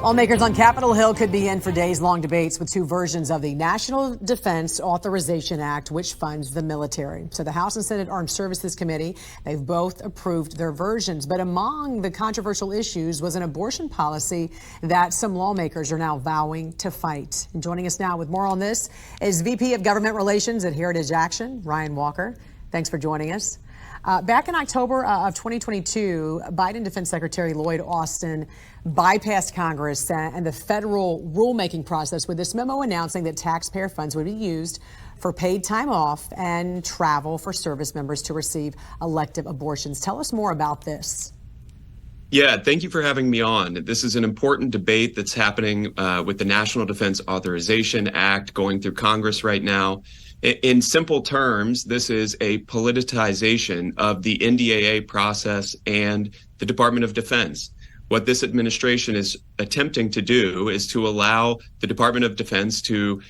Lawmakers on Capitol Hill could be in for days-long debates with two versions of the National Defense Authorization Act, which funds the military. So the House and Senate Armed Services Committee, they've both approved their versions. But among the controversial issues was an abortion policy that some lawmakers are now vowing to fight. And joining us now with more on this is VP of Government Relations at Heritage Action, Ryan Walker. Thanks for joining us. Back in October of 2022, Biden Defense Secretary Lloyd Austin bypassed Congress and the federal rulemaking process with this memo announcing that taxpayer funds would be used for paid time off and travel for service members to receive elective abortions. Tell us more about this. Yeah, thank you for having me on. This is an important debate that's happening with the National Defense Authorization Act going through Congress right now. In simple terms, this is a politicization of the NDAA process and the Department of Defense. What this administration is attempting to do is to allow the Department of Defense to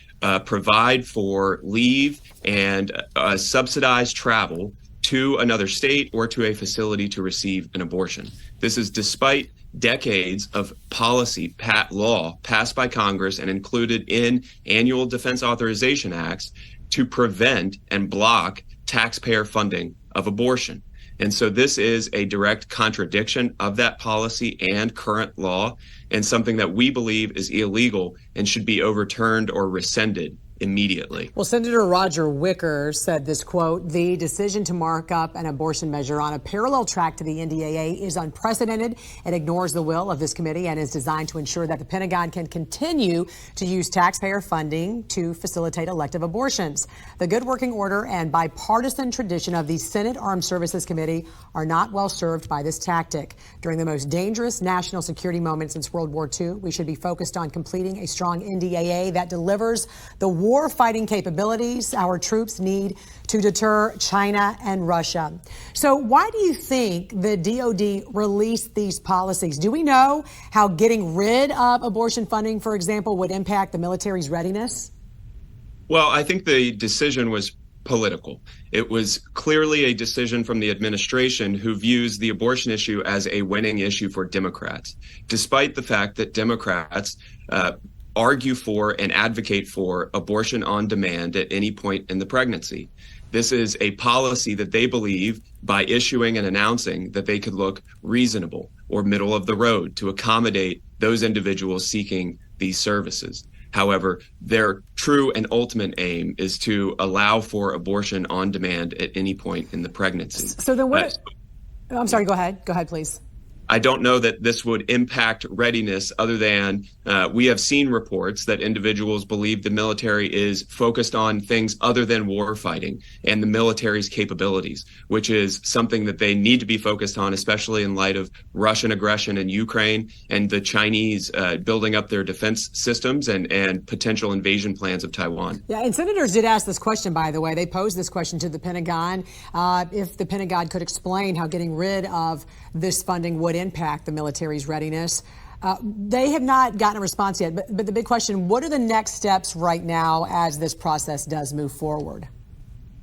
provide for leave and subsidized travel to another state or to a facility to receive an abortion. This is despite decades of policy law passed by Congress and included in annual defense authorization acts to prevent and block taxpayer funding of abortion. And so this is a direct contradiction of that policy and current law, and something that we believe is illegal and should be overturned or rescinded immediately. Well, Senator Roger Wicker said this, quote, "The decision to mark up an abortion measure on a parallel track to the NDAA is unprecedented. It ignores the will of this committee and is designed to ensure that the Pentagon can continue to use taxpayer funding to facilitate elective abortions. The good working order and bipartisan tradition of the Senate Armed Services Committee are not well served by this tactic. During the most dangerous national security moment since World War II, we should be focused on completing a strong NDAA that delivers the war-fighting capabilities our troops need to deter China and Russia." So why do you think the DoD released these policies? Do we know how getting rid of abortion funding, for example, would impact the military's readiness? Well, I think the decision was political. It was clearly a decision from the administration who views the abortion issue as a winning issue for Democrats, despite the fact that Democrats argue for and advocate for abortion on demand at any point in the pregnancy. This is a policy that they believe, by issuing and announcing, that they could look reasonable or middle of the road to accommodate those individuals seeking these services. However, their true and ultimate aim is to allow for abortion on demand at any point in the pregnancy. So then what? I'm sorry, go ahead. Go ahead, please. I don't know that this would impact readiness, other than we have seen reports that individuals believe the military is focused on things other than war fighting and the military's capabilities, which is something that they need to be focused on, especially in light of Russian aggression in Ukraine and the Chinese building up their defense systems and potential invasion plans of Taiwan. Yeah, and senators did ask this question, by the way. They posed this question to the Pentagon, if the Pentagon could explain how getting rid of this funding would impact the military's readiness. They have not gotten a response yet, but the big question, what are the next steps right now as this process does move forward?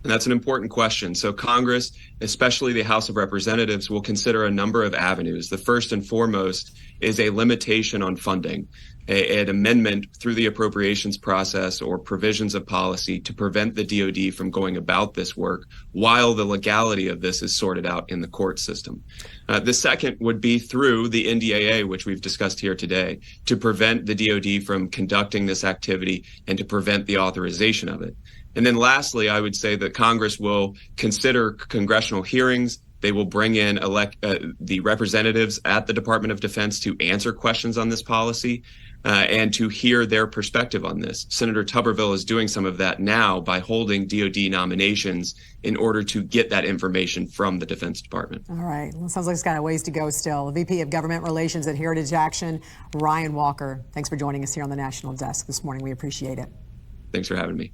And that's an important question. So Congress, especially the House of Representatives, will consider a number of avenues. The first and foremost is a limitation on funding, an amendment through the appropriations process or provisions of policy to prevent the DoD from going about this work while the legality of this is sorted out in the court system. The second would be through the NDAA, which we've discussed here today, to prevent the DoD from conducting this activity and to prevent the authorization of it. And then lastly, I would say that Congress will consider congressional hearings. They will bring in the representatives at the Department of Defense to answer questions on this policy and to hear their perspective on this. Senator Tuberville is doing some of that now by holding DoD nominations in order to get that information from the Defense Department. All right. Well, sounds like it's got a ways to go still. VP of Government Relations at Heritage Action, Ryan Walker. Thanks for joining us here on the National Desk this morning. We appreciate it. Thanks for having me.